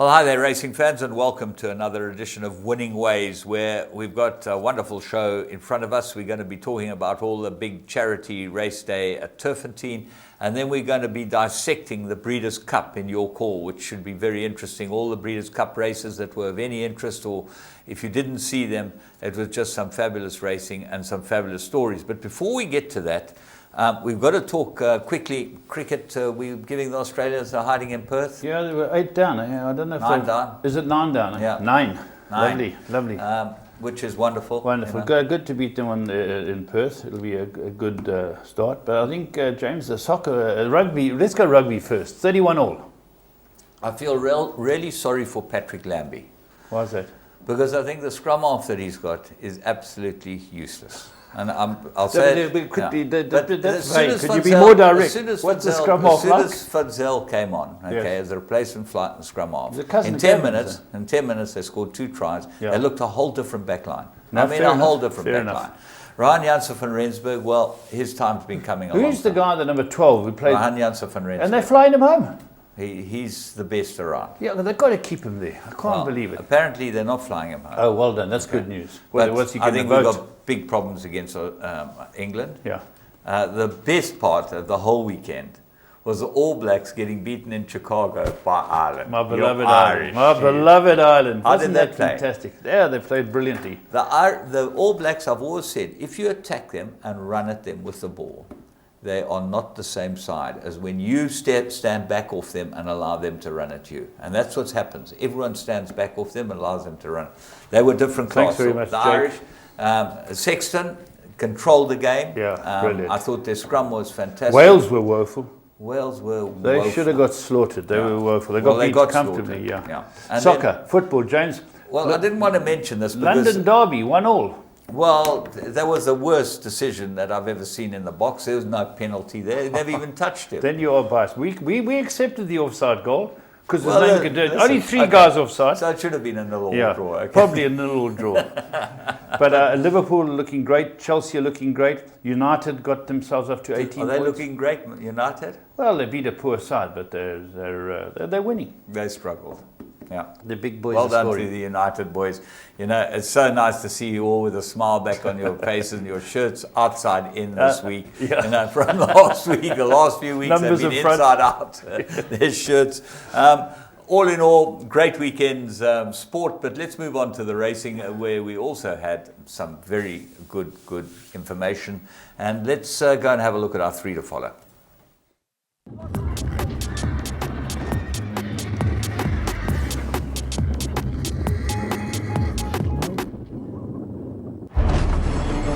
Well, hi there, racing fans, and welcome to another edition of Winning Ways, where we've got a wonderful show in front of us. We're going to be talking about all the big charity race day at Turfentine, and then we're going to be dissecting the Breeders' Cup in York Hall, which should be very interesting. All the Breeders' Cup races that were of any interest, or if you didn't see them, it was just some fabulous racing and some fabulous stories. But before we get to that, we've got to talk quickly. Cricket, we're giving the Australians a hiding in Perth. Yeah, they were 8 down. I don't know if 9 down. Is it 9 down? Yeah. 9. 9. Lovely. Which is wonderful. Wonderful. You know. Good to beat them in Perth. It'll be a good start. But I think, James, the soccer, rugby, let's go rugby first. 31 all. I feel really sorry for Patrick Lambie. Why is that? Because I think the scrum half that he's got is absolutely useless. And I'll say it. Could Could you be more direct? What's the scrum half like? As soon as Fadzel came on, as a replacement flight and scrum half, in 10 minutes they scored 2 tries. Yeah. They looked a whole different back line. No, a whole different fair back enough. line. Ryan Janssen van Rensburg, well, his time's been coming along. Who's the guy, the number 12, who played? Ryan Janssen van Rensburg. And they're flying him home. He's the best around. Yeah, they've got to keep him there. I can't believe it. Apparently, they're not flying him home. Oh, well done. That's good news. But What's he I going think to we've vote? got big problems against England. Yeah. The best part of the whole weekend was the All Blacks getting beaten in Chicago by Ireland. My beloved Ireland. My beloved Ireland. How did Wasn't they that play? fantastic? Yeah, they played brilliantly. The All Blacks, I've always said, if you attack them and run at them with the ball, they are not the same side as when you stand back off them and allow them to run at you. And that's what happens. Everyone stands back off them and allows them to run. They were different class. Thanks very much, the Jake. Irish, Sexton controlled the game. Yeah, brilliant. I thought their scrum was fantastic. Wales were woeful. Wales were They woeful. should have got slaughtered. They were woeful. They got beat comfortably. slaughtered. Yeah. And Soccer, football, James. Well, I didn't want to mention this because London Derby, 1-1. well, that was the worst decision that I've ever seen in the box. There was no penalty there. They never even touched it. Then you are biased. We accepted the offside goal because Well, no one could do it. listen, Only 3 okay. guys offside. So it should have been a little Yeah, draw. Okay. probably a little draw. But Liverpool looking great. Chelsea are looking great. United got themselves up to 18 Are they points. looking great, United? Well, they beat a poor side, but they're winning. They struggled. Yeah. The big boys Well are done scoring. to the United boys. You know, it's so nice to see you all with a smile back on your faces and your shirts outside in this week. Yeah. You know, from last week, the last few weeks Numbers have been in front. inside out. Their shirts. All in all, great weekend's sport, but let's move on to the racing where we also had some very good information. And let's go and have a look at our 3 to follow.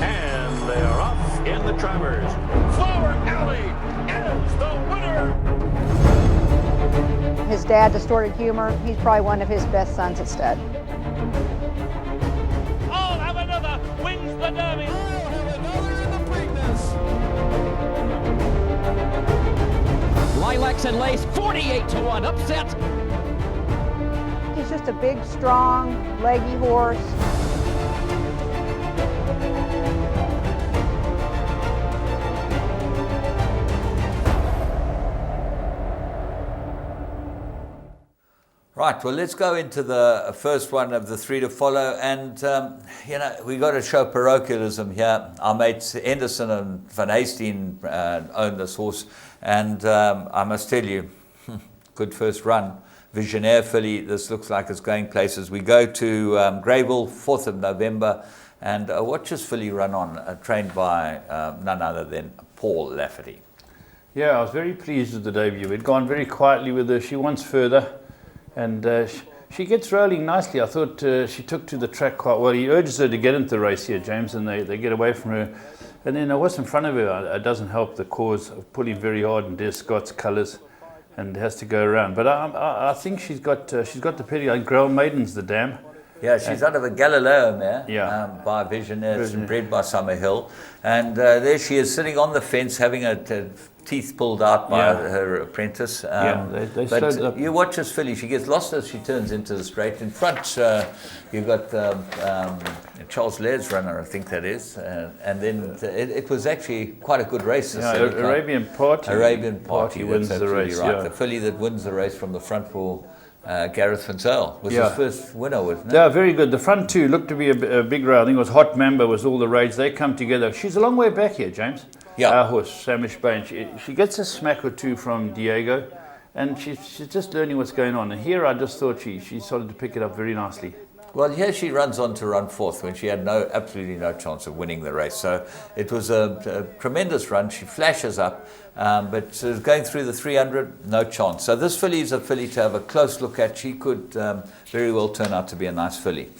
And they are off in the Travers. Flower Alley is the winner. His dad, distorted humor, he's probably one of his best sons at stud. I'll have another. Wins the Derby. I'll have another in the Preakness. Lilacs and Lace, 48-1, upset. He's just a big, strong, leggy horse. Right, well, let's go into the first one of the 3 to follow. And, you know, we got to show parochialism here. Our mates Henderson and Van Hasteen own this horse. And I must tell you, good first run. Visionaire filly, this looks like it's going places. We go to Greyville, 4th of November. And watch this filly run on, trained by none other than Paul Lafferty. Yeah, I was very pleased with the debut. We'd gone very quietly with her. She wants further. And she gets rolling nicely. I thought she took to the track quite well. He urges her to get into the race here, James, and they get away from her. And then what's in front of her, it doesn't help the cause of pulling very hard in Des Scott's colours and has to go around. But I think she's got the pedigree. Grail Maiden's the dam. Yeah, she's out of a Galileo mare by Visionaire, bred by Summerhill. And there she is sitting on the fence having her teeth pulled out by her apprentice. They but slowed up. you watch this filly, she gets lost as she turns into the straight. In front, you've got Charles Laird's runner, I think that is. And then it was actually quite a good race. Arabian Party. Arabian Party wins that's the absolutely race. right. Yeah. The filly that wins the race from the front will Gareth Van Zyl was Yeah. his first winner, wasn't it? Yeah, very good. The front two looked to be a big row. I think it was Hot Mamba was all the rage. They come together. She's a long way back here, James. Yeah. Our horse, Samish Bain. She gets a smack or two from Diego, and she's just learning what's going on. And here I just thought she started to pick it up very nicely. Well, here she runs on to run fourth when she had absolutely no chance of winning the race. So it was a tremendous run. She flashes up, but going through the 300, no chance. So this filly is a filly to have a close look at. She could very well turn out to be a nice filly.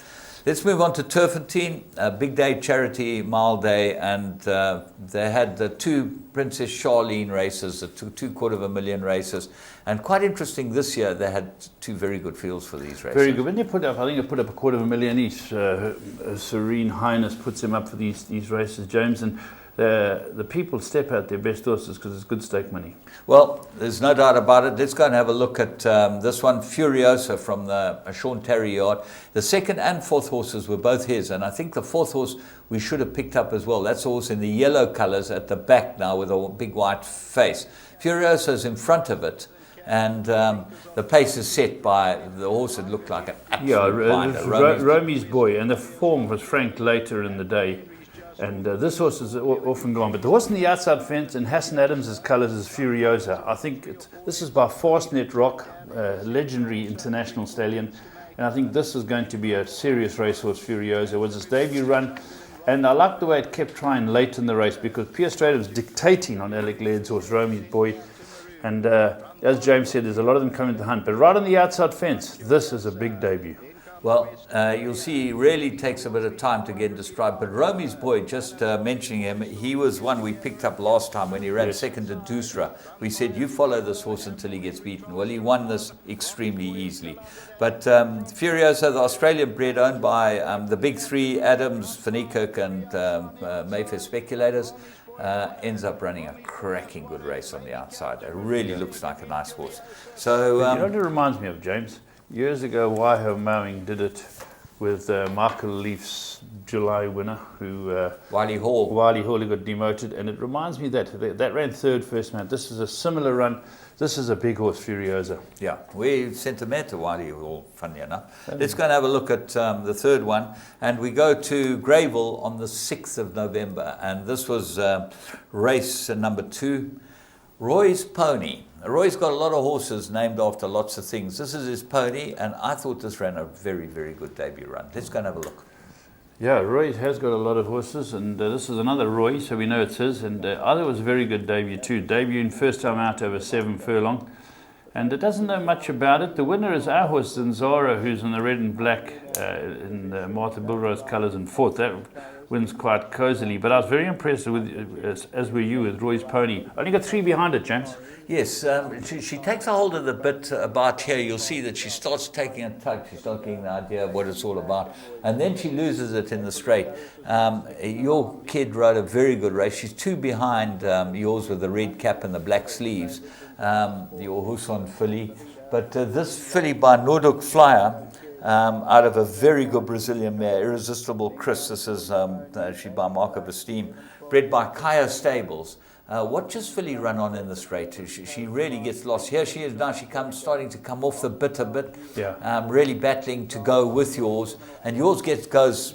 Let's move on to Turfentine, a big day charity mile day, and they had the two Princess Charlene races, the two $250,000 races, and quite interesting this year they had two very good fields for these races. Very good. When they put up, I think they put up $250,000 each. Her Serene Highness puts them up for these races, James, and the people step out their best horses because it's good stake money. Well, there's no doubt about it. Let's go and have a look at this one, Furiosa from the Sean Terry yard. The second and fourth horses were both his, and I think the fourth horse we should have picked up as well. That's a horse in the yellow colours at the back now with a big white face. Furiosa's in front of it, and the pace is set by the horse that looked like an absolute binder. Romy's Boy, and the form was franked later in the day. And this horse is often gone. But the horse in the outside fence in Hassan Adams' colours is Furiosa. I think this is by Fastnet Rock, legendary international stallion. And I think this is going to be a serious racehorse, Furiosa. It was its debut run. And I liked the way it kept trying late in the race because Pierre Strader was dictating on Alec Laird's horse, Romy's Boy. And as James said, there's a lot of them coming to the hunt. But right on the outside fence, this is a big debut. Well, you'll see he really takes a bit of time to get into stride. But Romy's Boy, just mentioning him, he was one we picked up last time when he ran second to Dusra. We said, you follow this horse until he gets beaten. Well, he won this extremely easily. But Furiosa, the Australian bred, owned by the big three, Adams, Van Niekerk and Mayfair Speculators, ends up running a cracking good race on the outside. It really looks like a nice horse. So you know what it reminds me of, James? Years ago, Waiho Mowing did it with Michael Leaf's July winner, who Wiley Hall. He got demoted, and it reminds me that ran third first man. This is a similar run. This is a big horse, Furiosa. Yeah, we sent a mare to Wiley Hall, funny enough. Let's go and have a look at the third one, and we go to Greyville on the 6th of November, and this was race number 2, Roy's Pony. Roy's got a lot of horses named after lots of things. This is his pony, and I thought this ran a very, very good debut run. Let's go and have a look. Yeah, Roy has got a lot of horses, and this is another Roy, so we know it's his. And I thought it was a very good debut too. Debuting first time out over 7 furlong, and it doesn't know much about it. The winner is our horse, Zanzara, who's in the red and black in Martha Bilrose colours in fourth. That wins quite cosily, but I was very impressed with, as were you, with Roy's Pony. Only got 3 behind it, James. Yes, she takes a hold of the bit about here. You'll see that she starts taking a tug. She starts getting the idea of what it's all about. And then she loses it in the straight. Your kid rode a very good race. She's 2 behind yours with the red cap and the black sleeves, your Huson filly. But this filly by Nordic Flyer, out of a very good Brazilian mare, Irresistible Chris. This is she by Mark of Esteem, bred by Kaya Stables. What just filly run on in the straight? She really gets lost. Here she is now. She starting to come off the bit a bit. Yeah. Really battling to go with yours, and yours goes.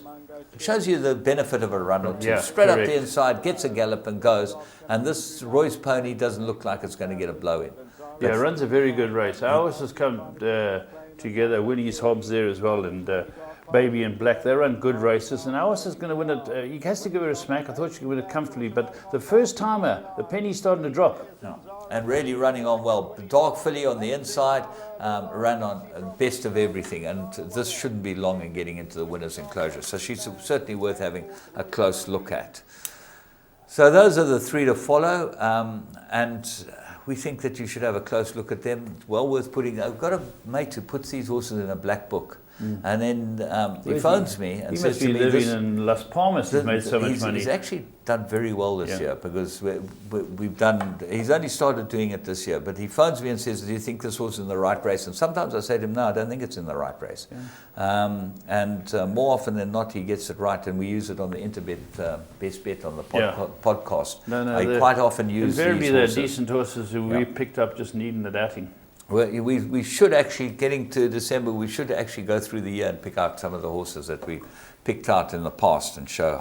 Shows you the benefit of a run or two. Yeah, straight correct. up the inside, gets a gallop and goes. And this Roy's Pony doesn't look like it's going to get a blow in. Yeah, runs a very good race. Our horses come together. Winnie's Hobbs there as well, and Baby and Black. They run good races, and our horse is going to win it. He has to give her a smack. I thought she could win it comfortably, but the first timer, the penny's starting to drop. Yeah. And really running on well. The dark filly on the inside ran on best of everything, and this shouldn't be long in getting into the winner's enclosure. So she's certainly worth having a close look at. So those are the 3 to follow, and we think that you should have a close look at them. It's well worth putting. I've got a mate who puts these horses in a black book. And then he phones me and says to me, "He must be living in Las Palmas. He's made so much money." He's actually done very well this year because we've done. He's only started doing it this year, but he phones me and says, "Do you think this horse is in the right race?" And sometimes I say to him, "No, I don't think it's in the right race." Yeah. More often than not, he gets it right, and we use it on the Interbet Best Bet on the podcast. No, I quite often use invariably these they're horses. decent horses who we picked up just needing the outing. We should actually, getting to December, we should actually go through the year and pick out some of the horses that we picked out in the past and show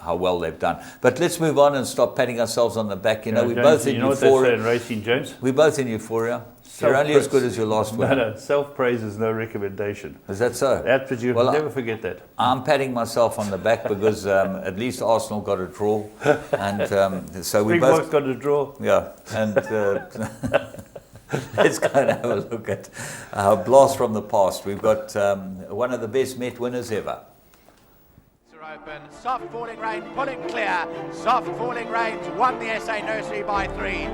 how well they've done. But let's move on and stop patting ourselves on the back. We're James, both in you know what they say euphoria. in racing, James? We're both in euphoria. You're only as good as your last win. No, self-praise is no recommendation. Is that so? That's what you never forget that. I'm patting myself on the back because at least Arsenal got a draw, and so we both Springboks got a draw. Yeah, and let's go and have a look at our blast from the past. We've got one of the best Met winners ever. Open, soft falling rain, pulling clear. Soft falling rains won the SA Nursery by 3.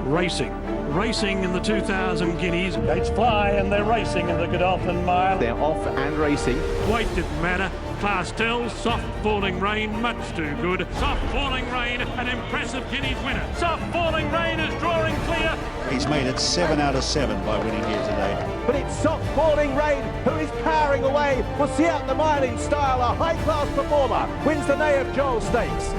Racing in the 2000 Guineas. Gates fly and they're racing in the Godolphin Mile. They're off and racing. Weight didn't matter. Class tells, soft falling rain, much too good. Soft falling rain, an impressive Guineas winner. Soft falling rain is drawing clear. He's made it 7 out of 7 by winning here today. But it's soft falling rain who is powering away. We'll see out the mile in style. A high-class performer wins the Nay of Joel Stakes.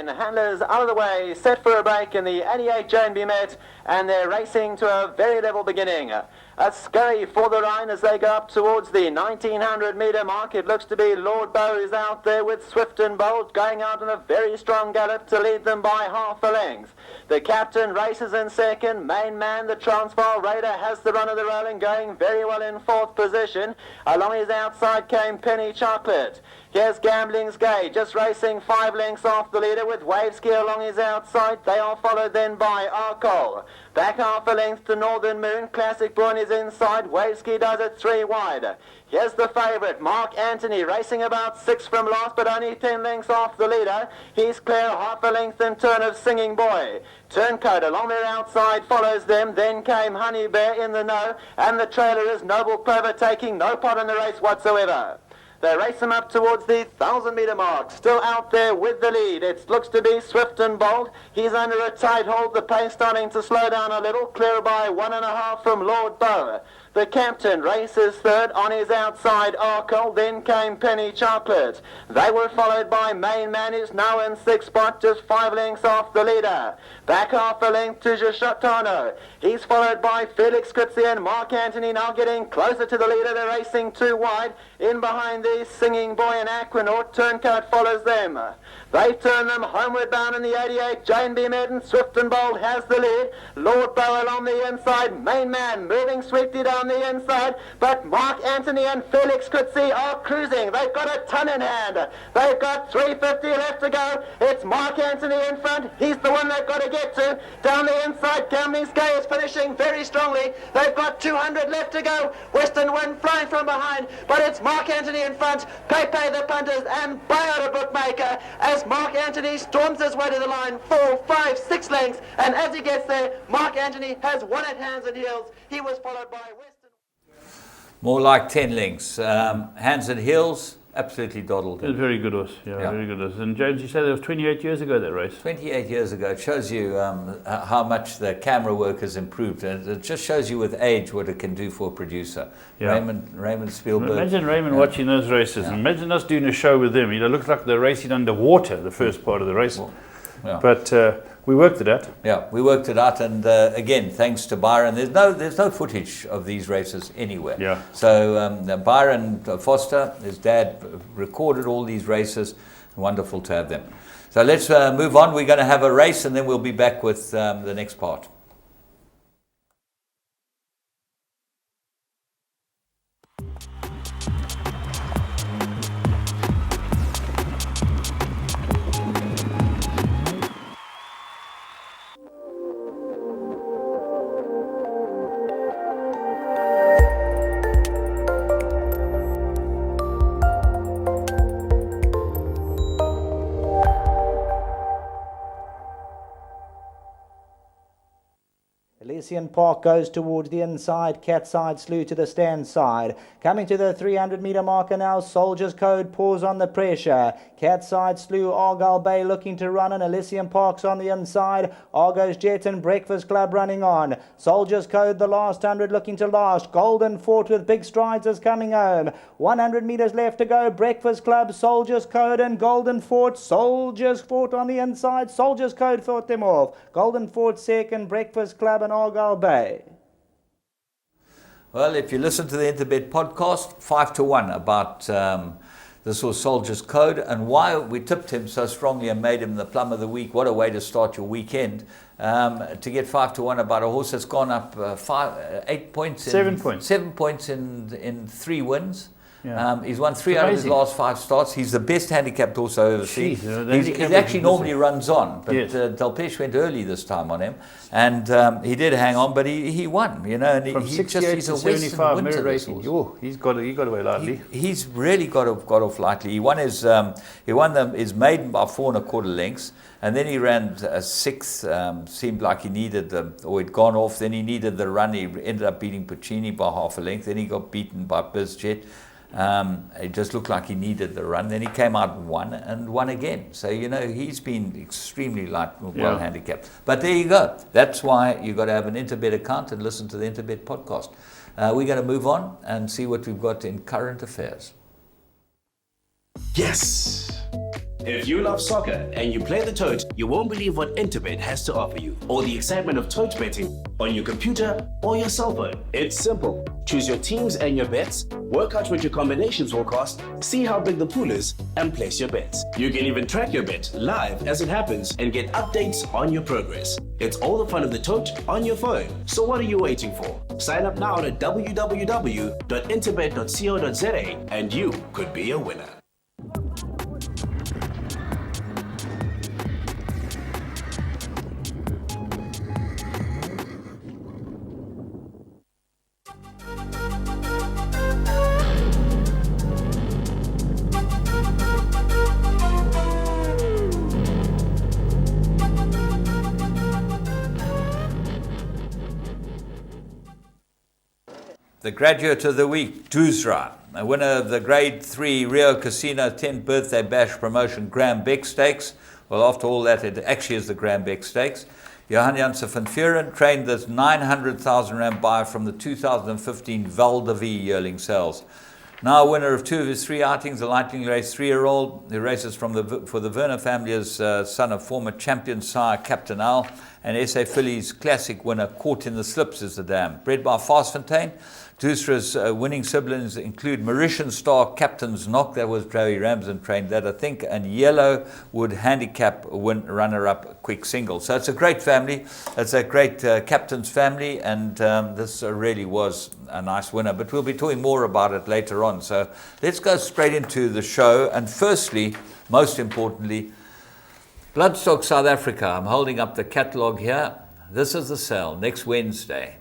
Handlers out of the way, set for a break in the 88 Joan B. Met, and they're racing to a very level beginning. A scurry for the Rhine as they go up towards the 1900-metre mark. It looks to be Lord Bow is out there with Swift and Bold going out on a very strong gallop to lead them by half a length. The captain races in second. Main man, the Transvaal Raider, has the run of the roll and going very well in fourth position. Along his outside came Penny Chocolate. Here's Gambling's Gay, just racing 5 lengths off the leader with Waveski along his outside. They are followed then by Arkol. Back half a length to Northern Moon. Classic Born is inside. Waveski does it 3 wide. Here's the favourite, Mark Anthony, racing about 6 from last, but only 10 lengths off the leader. He's clear half a length in turn of Singing Boy. Turncoat along their outside follows them. Then came Honey Bear in the know, and the trailer is Noble Clover taking no part in the race whatsoever. They race him up towards the 1,000-metre mark. Still out there with the lead. It looks to be Swift and Bold. He's under a tight hold. The pace starting to slow down a little. Clear by 1.5 from Lord Bow. The captain races third. On his outside, Arkell. Then came Penny Chocolate. They were followed by Main Man, who's now in 6th spot, just 5 lengths off the leader. Back half a length to Jashotano. He's followed by Felix Kutzi and Mark Anthony, now getting closer to the leader. They're racing 2 wide. In behind these, Singing Boy and Aquanaut. Turncoat follows them. They turn them homeward bound in the 88. Jane B. Medden, Swift and Bold has the lead. Lord Bow along the inside. Main Man moving swiftly down the inside. But Mark Anthony and Felix Kutzi are cruising. They've got a ton in hand. They've got 350 left to go. It's Mark Anthony in front. He's the one they've got to get to. Down the inside, Gambling's Gay is finishing very strongly. They've got 200 left to go. Western Wind flying from behind. But it's Mark Anthony in front. Pepe the punters and Bayard a bookmaker as Mark Anthony storms his way to the line. 4, 5, 6 lengths. And as he gets there, Mark Anthony has won at hands and heels. He was followed by Western. More like 10 lengths. Hands and heels, absolutely doddled. It was very good horse, very good horse. And James, you said it was 28 years ago, that race. 28 years ago. It shows you how much the camera work has improved. And it just shows you with age what it can do for a producer. Yeah. Raymond Spielberg. Imagine Raymond watching those races. Yeah. Imagine us doing a show with them. It looked like they're racing underwater, the first part of the race. Yeah. But we worked it out. Yeah, we worked it out, and again, thanks to Byron, there's no footage of these races anywhere. Yeah. So Byron Foster, his dad, recorded all these races. Wonderful to have them. So let's move on. We're going to have a race, and then we'll be back with the next part. Elysian Park goes towards the inside. Catside Slew to the stand side. Coming to the 300 metre marker now. Soldier's Code pours on the pressure. Catside Slew, Argyle Bay looking to run, and Elysian Park's on the inside. Argo's Jet and Breakfast Club running on. Soldier's Code the last 100 looking to last. Golden Fort with big strides is coming home. 100 metres left to go. Breakfast Club, Soldier's Code and Golden Fort. Soldier's Fort on the inside. Soldier's Code fought them off. Golden Fort second, Breakfast Club and Argyle Bay. Well, if you listen to the Interbet podcast, 5-1 about this was Soldier's Code, and why we tipped him so strongly and made him the plum of the week. What a way to start your weekend. To get 5-1 about a horse that's gone up 7 points in 3 wins. Yeah. He's won 3 out of his last 5 starts. He's the best handicapped horse I've ever seen. He actually normally runs on, but yes. Delpeche went early this time on him, and he did hang on, but he won. You know, and from 68 to 75 mirror racing. He's got away lightly. He's really got off lightly. He won his maiden by 4 1/4 lengths. And then he ran 6th, seemed like he needed or he'd gone off, then he needed the run. He ended up beating Puccini by half a length, then he got beaten by BizJet. It just looked like he needed the run. Then he came out and won again. So, you know, he's been extremely well handicapped. But there you go. That's why you've got to have an Interbet account and listen to the Interbet podcast. We're going to move on and see what we've got in current affairs. Yes! If you love soccer and you play the tote, you won't believe what Interbet has to offer you. All the excitement of tote betting on your computer or your cell phone. It's simple. Choose your teams and your bets, work out what your combinations will cost, see how big the pool is, and place your bets. You can even track your bet live as it happens and get updates on your progress. It's all the fun of the tote on your phone. So what are you waiting for? Sign up now at www.interbet.co.za and you could be a winner. The graduate of the week, Duzra, a winner of the Grade 3 Rio Casino 10th Birthday Bash Promotion Graham Beck Stakes. Well, after all that, it actually is the Graham Beck Stakes. Johan Janssen van Vuren trained this 900,000 Rand buyer from the 2015 Val de Vie yearling sales. Now a winner of 2 of his 3 outings, the Lightning Race 3-year-old, who races for the Werner family as son of former champion sire Captain Al, and SA Fillies Classic winner Caught in the Slips is the dam. Bred by Fastfontein, Dusra's winning siblings include Mauritian star Captain's Knock, that was Joey Ramsden trained that I think, and Yellow would handicap runner-up Quick Single. So it's a great family, it's a great captain's family, and this really was a nice winner, but we'll be talking more about it later on. So let's go straight into the show, and firstly, most importantly, Bloodstock South Africa. I'm holding up the catalogue here. This is the sale next Wednesday.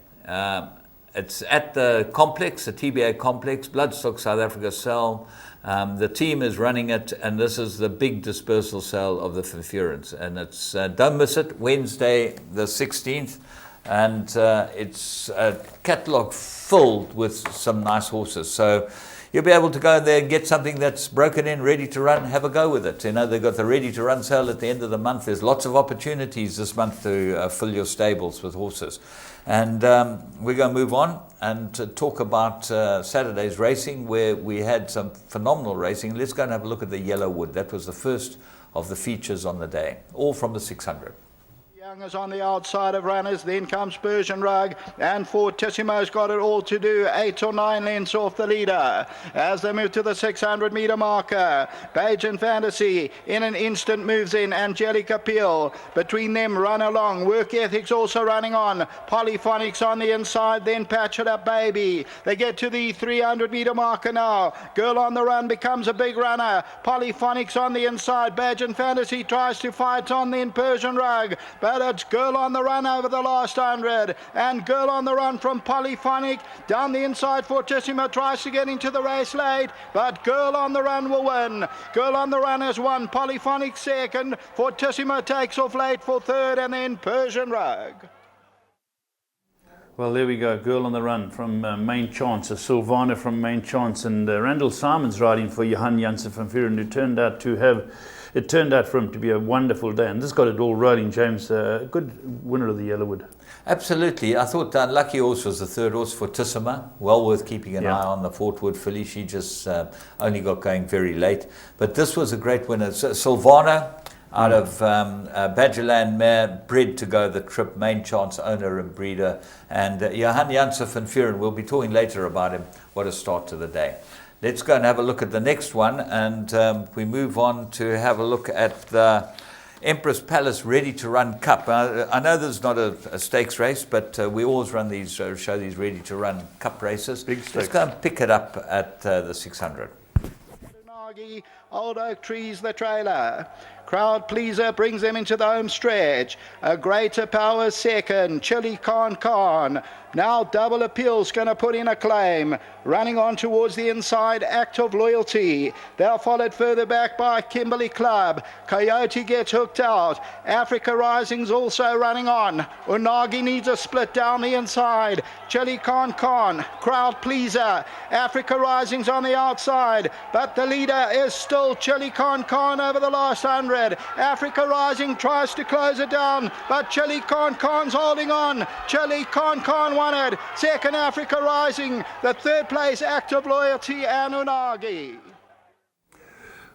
It's at the complex, the TBA complex, Bloodstock South Africa sale. The team is running it, and this is the big dispersal sale of the Van Vurens. And it's don't miss it, Wednesday the 16th. And it's a catalogue filled with some nice horses. So you'll be able to go there and get something that's broken in, ready to run, have a go with it. You know, they've got the ready to run sale at the end of the month. There's lots of opportunities this month to fill your stables with horses. And we're going to move on and talk about Saturday's racing, where we had some phenomenal racing. Let's go and have a look at the Yellowwood. That was the first of the features on the day, all from the 600. Young is on the outside of runners, then comes Persian Rug, and Fortissimo's got it all to do, 8 or 9 lengths off the leader. As they move to the 600 metre marker, Page and Fantasy in an instant moves in, Angelica Peel. Between them, Run Along, Work Ethics also running on, Polyphonics on the inside, then Patch It Up Baby. They get to the 300 metre marker now. Girl on the Run becomes a big runner, Polyphonics on the inside, Badge and Fantasy tries to fight on, then Persian Rug, but it's Girl on the Run over the last 100, and Girl on the Run from Polyphonic down the inside. Fortissimo tries to get into the race late, but Girl on the Run will win. Girl on the Run has won, Polyphonic second, Fortissimo takes off late for third, and then Persian Rug. Well, there we go. Girl on the run from Main Chance, a Sylvana from Main Chance, and Randall Simon's riding for Johan Janssen van Vuren, who turned out for him to be a wonderful day, and this got it all rolling. James, a good winner of the Yellowwood. Absolutely. I thought Unlucky Horse was the third horse for Tissima. Well worth keeping an eye on, the Fort Wood filly. She just only got going very late. But this was a great winner. Sylvana out of Badgerland mare, bred to go the trip, Main Chance owner and breeder. And Johan Janssen van Vuren, we'll be talking later about him. What a start to the day. Let's go and have a look at the next one. And we move on to have a look at the Empress Palace Ready to Run Cup. I know there's not a stakes race, but we always run these, show these Ready to Run Cup races. Big stakes. Let's go and pick it up at the 600. Old Oak Trees, the trailer. Crowd Pleaser brings them into the home stretch. A Greater Power second. Chili Khan. Now Double Appeal's going to put in a claim. Running on towards the inside, Act of Loyalty. They're followed further back by Kimberley Club. Coyote gets hooked out. Africa Rising's also running on. Unagi needs a split down the inside. Chili Khan. Crowd Pleaser. Africa Rising's on the outside. But the leader is still Chili Khan over the last 100. Africa Rising tries to close it down, but Chili Khan's holding on. Chili Khan won it. Second, Africa Rising. The third place, Act of Loyalty and Unagi.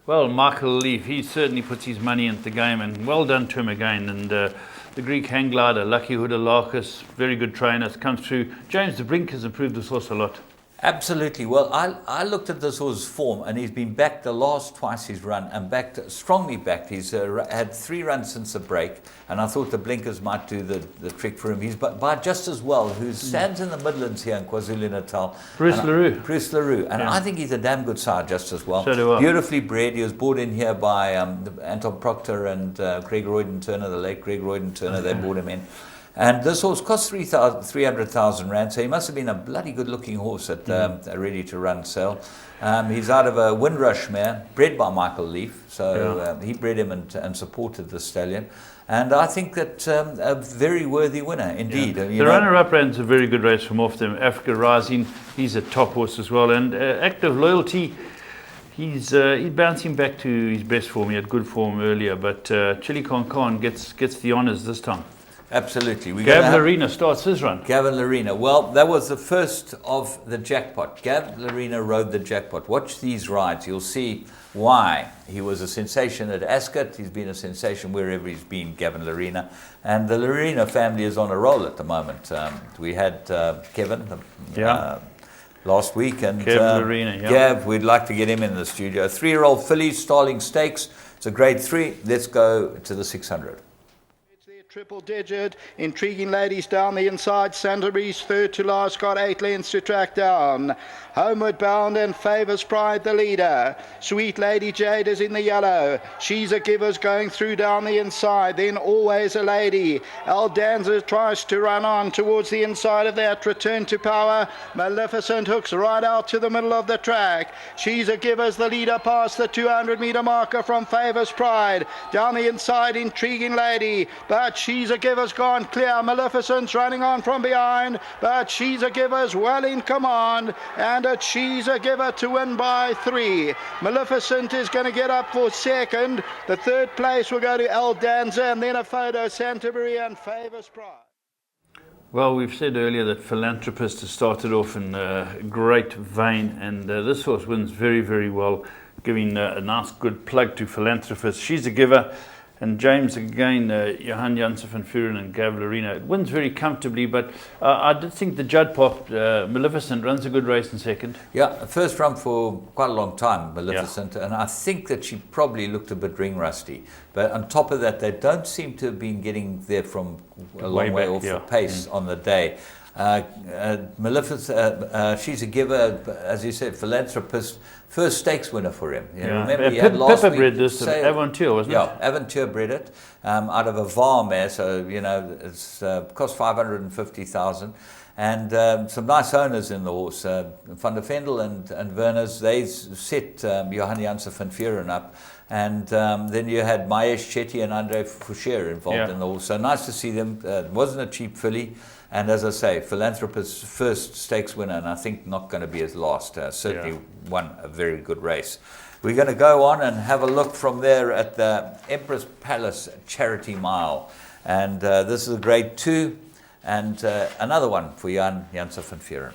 Well, Michael Leaf, he certainly puts his money into the game, and well done to him again. And the Greek hang glider, Lucky Hudalarkis, very good trainer, comes through. James de Brink has improved this horse a lot. Absolutely. Well, I looked at this horse's form, and he's been backed the last twice he's run, and strongly backed. He's had 3 runs since the break, and I thought the blinkers might do the trick for him. He's by just as well, who stands in the Midlands here in KwaZulu-Natal. Bruce LaRue. And I think he's a damn good sire just as well. So do I. Beautifully bred. He was brought in here by Anton Proctor and Greg Royden Turner, the late Greg Royden Turner. They brought him in. And this horse cost 300,000 rand, so he must have been a bloody good-looking horse at a ready-to-run sale. He's out of a Windrush mare, bred by Michael Leaf, so he bred him and supported the stallion. And I think that a very worthy winner, indeed. Yeah. The runner-up ran's a very good race from off them. Africa Rising, he's a top horse as well. And Act of Loyalty, he's bouncing back to his best form. He had good form earlier, but Chili Khan gets the honours this time. Absolutely. Gav Larena starts his run. Gavin Larena. Well, that was the first of the jackpot. Gav Larena rode the jackpot. Watch these rides. You'll see why he was a sensation at Ascot. He's been a sensation wherever he's been, Gavin Larena. And the Larena family is on a roll at the moment. We had Kevin last week. And Gav, we'd like to get him in the studio. 3-year-old filly, Starling Stakes. It's a grade 3. Let's go to the 600. Triple digit, Intriguing Ladies down the inside. Santabury's third to last, got 8 lengths to track down. Homeward Bound and Favours Pride the leader. Sweet Lady Jade is in the yellow. She's a Giver's going through down the inside. Then Always a Lady. Aldanza tries to run on towards the inside of that. Return to Power. Maleficent hooks right out to the middle of the track. She's a Giver's the leader past the 200-metre marker from Favours Pride. Down the inside, Intriguing Lady. But She's a Giver's gone clear. Maleficent's running on from behind, but She's a Giver's well in command, and it's She's a Giver to win by 3. Maleficent is going to get up for second. The third place will go to Aldanza, and then a photo, Santabury and Favours Pride. Well, we've said earlier that Philanthropist has started off in a great vein, and this horse wins very, very well, giving a nice good plug to Philanthropist. She's a Giver. And James, again, Johan Janssen van Vuren and Gav Larena. It wins very comfortably, but I did think the Judd Pop, Maleficent, runs a good race in second. Yeah, first run for quite a long time, Maleficent, and I think that she probably looked a bit ring rusty. But on top of that, they don't seem to have been getting there from a long way off the pace on the day. Maleficent, She's a Giver, as you said, Philanthropist, first stakes winner for him. Remember, he had last week. Bred this, Aventure, wasn't it? Yeah, Aventure bred it out of a VAR mare, so it's cost 550,000. And some nice owners in the horse, Van der Vendel and Werners. They set Johan Janssen van Vuren up. And then you had Mahesh Chetty and Andre Foucher involved in the horse. So nice to see them. It wasn't a cheap filly. And as I say, Philanthropist's first stakes winner, and I think not going to be his last. Certainly won a very good race. We're going to go on and have a look from there at the Empress Palace Charity Mile. And this is a grade 2 and another one for Jan Janse van Vuuren.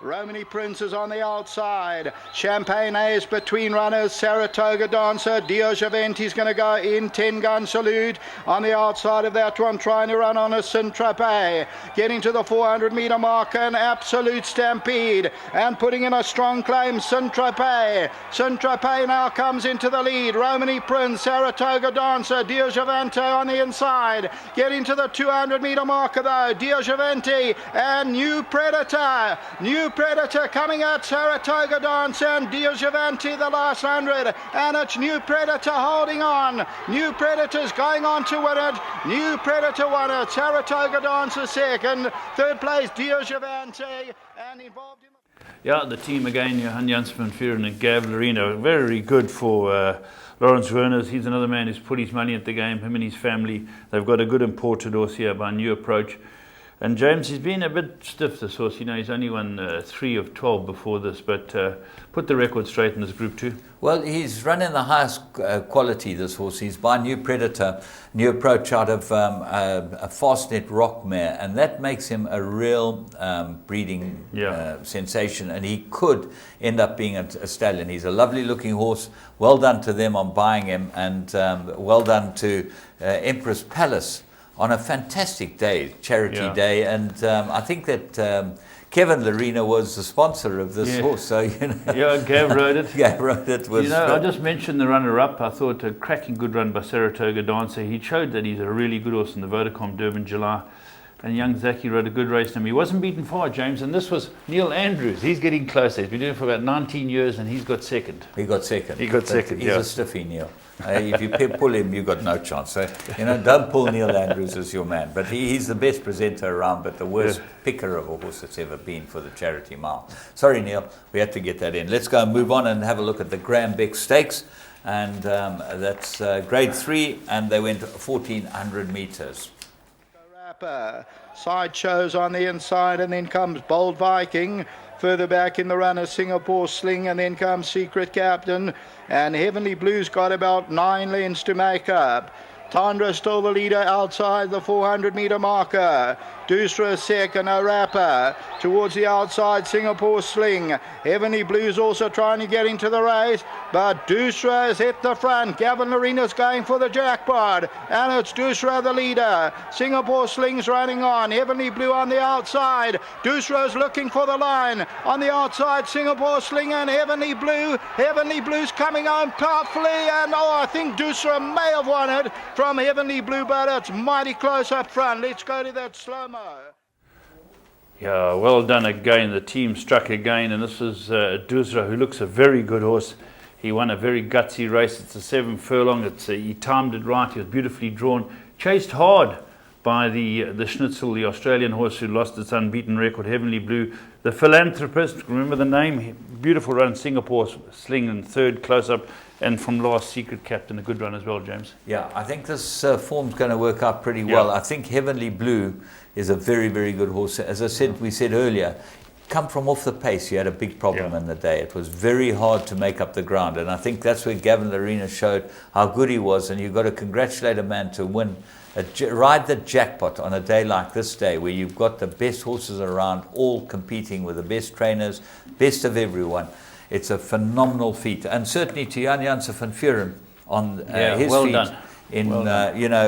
Romany Prince is on the outside. Champagne Ace between runners. Saratoga Dancer. Dio Giventi's going to go in. 10-gun salute on the outside of that one, trying to run on a Saint-Tropez. Getting to the 400-meter mark, an absolute stampede. And putting in a strong claim, Saint-Tropez. Saint-Tropez now comes into the lead. Romany Prince, Saratoga Dancer, Dio Givente on the inside. Getting to the 200-meter marker though, Dio Givente and New Predator. New Predator coming at Saratoga Dance and Dio Givente the last 100, and it's New Predator holding on. New Predator's going on to win it. New Predator won it. Saratoga Dance is second. Third place Dio Givente, and involved in the team again, Johan Janse van Vuuren and Gav Lorena, very good for Lawrence Werners. He's another man who's put his money at the game, him and his family. They've got a good imported horse here by New Approach. And James, he's been a bit stiff, this horse. You know, he's only won 3 of 12 before this, but put the record straight in this Group 2. Well, he's running the highest quality, this horse. He's by New Predator, New Approach out of a Fastnet Rock mare, and that makes him a real breeding sensation, and he could end up being a stallion. He's a lovely looking horse. Well done to them on buying him, and well done to Empress Palace on a fantastic day, charity day, and I think that Kevin Lorena was the sponsor of this horse, so you know. Gav rode it. Gav rode it. I just mentioned the runner-up. I thought a cracking good run by Saratoga Dancer. He showed that he's a really good horse in the Vodacom Durban July. And young Zaki rode a good race to him. He wasn't beaten far, James, and this was Neil Andrews. He's getting closer. He's been doing it for about 19 years, and he's got second. He got second. He's a stiffy, Neil. If you pull him, you've got no chance. So, you know, don't pull Neil Andrews as your man. But he's the best presenter around, but the worst picker of a horse that's ever been for the Charity Mile. Sorry, Neil, we had to get that in. Let's go and move on and have a look at the Graham Beck Stakes. And that's grade 3, and they went 1,400 meters. Side shows on the inside, and then comes Bold Viking. Further back in the runner, Singapore Sling, and then comes Secret Captain. And Heavenly Blue's got about 9 lengths to make up. Tandra still the leader outside the 400-meter marker. Dusra second, a rapper. Towards the outside, Singapore Sling. Heavenly Blue's also trying to get into the race, but Dusra is hit the front. Gavin Lorena's going for the jackpot, and it's Dusra the leader. Singapore Sling's running on. Heavenly Blue on the outside. Dusra's looking for the line. On the outside, Singapore Sling and Heavenly Blue. Heavenly Blue's coming on powerfully, and I think Dusra may have won it from Heavenly Blue, but it's mighty close up front. Let's go to that slow-mo. Yeah, well done again. The team struck again, and this is Dusra, who looks a very good horse. He won a very gutsy race. It's a 7 furlong. He timed it right. He was beautifully drawn. Chased hard by the Schnitzel, the Australian horse who lost its unbeaten record, Heavenly Blue. The Philanthropist, remember the name? Beautiful run, Singapore Sling in third, close up. And from last, Secret Captain, a good run as well, James. Yeah, I think this form's going to work out pretty well. I think Heavenly Blue is a very, very good horse. As I said, we said earlier, come from off the pace, you had a big problem in the day. It was very hard to make up the ground. And I think that's where Gavin Lorena showed how good he was. And you've got to congratulate a man to win, ride the jackpot on a day like this day, where you've got the best horses around, all competing with the best trainers, best of everyone. It's a phenomenal feat, and certainly to Jan Janse van Vuuren on his feet in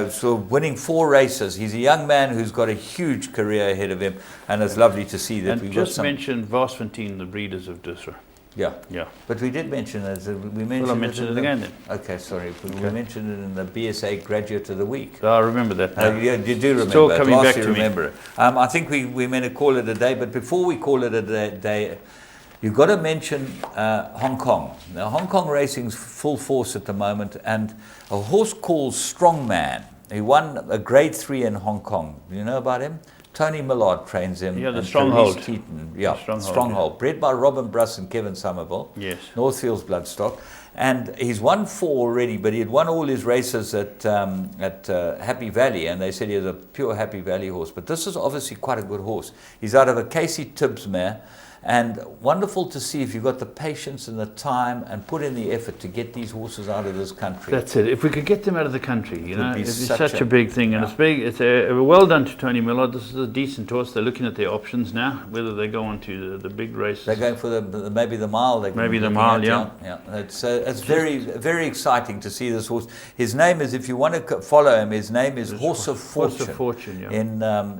sort of winning 4 races. He's a young man who's got a huge career ahead of him, and it's lovely to see that we've got some. And just mentioned Vasfontein, the breeders of Dusra. Yeah. But we did mention it. We mentioned I'll mention it again then. Okay, sorry. We mentioned it in the BSA Graduate of the Week. I remember that. Yeah, you do remember. Still coming back to remember it. I think we meant to call it a day, but before we call it a day, you've got to mention Hong Kong. Now, Hong Kong racing's full force at the moment, and a horse called Strongman. He won a grade 3 in Hong Kong. Do you know about him? Tony Millard trains him. Yeah, the and Stronghold. Therese Teton, yeah, Stronghold, Stronghold. Bred by Robin Bruss and Kevin Somerville. Yes. Northfield's bloodstock. And he's won 4 already, but he had won all his races at Happy Valley, and they said he was a pure Happy Valley horse. But this is obviously quite a good horse. He's out of a Casey Tibbs mare, and wonderful to see if you've got the patience and the time and put in the effort to get these horses out of this country. That's it. If we could get them out of the country, you know, it's such a big thing, and yeah. it's big. It's well done to Tony Millard. This is a decent horse. They're looking at their options now, whether they go on to the big races. They're going for maybe the mile. Maybe the mile, yeah. It's very, very exciting to see this horse. His name is, if you want to follow him, his name is Horse of Fortune. Horse of Fortune, yeah.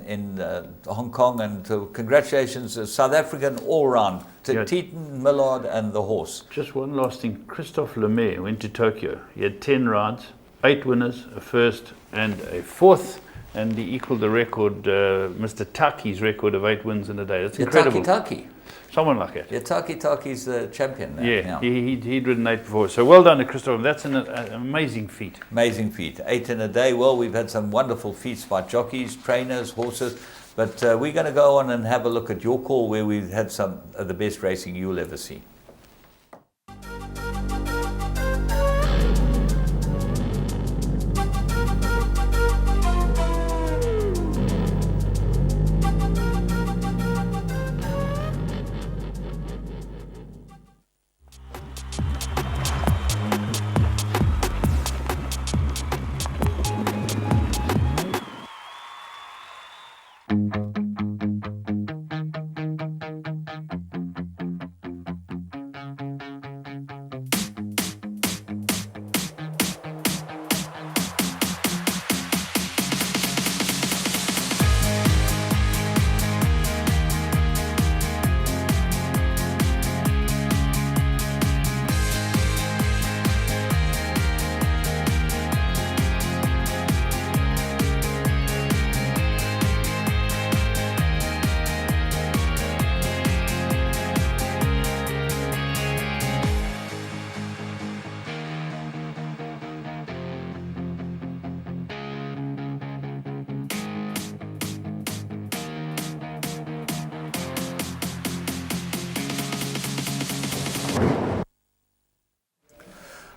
In Hong Kong, and congratulations, South African all round to Teton, Millard, and the horse. Just one last thing. Christophe Lemaire went to Tokyo. He had 10 rides, 8 winners, a first and a fourth, and he equalled the record, Mr. Taki's record of 8 wins in a day. That's incredible. Taki. Someone like it. Yeah, Taki's the champion now. Yeah. He'd ridden 8 before. So well done to Christophe. That's an amazing feat. Amazing feat. 8 in a day. Well, we've had some wonderful feats by jockeys, trainers, horses. But we're going to go on and have a look at your call, where we've had some of the best racing you'll ever see.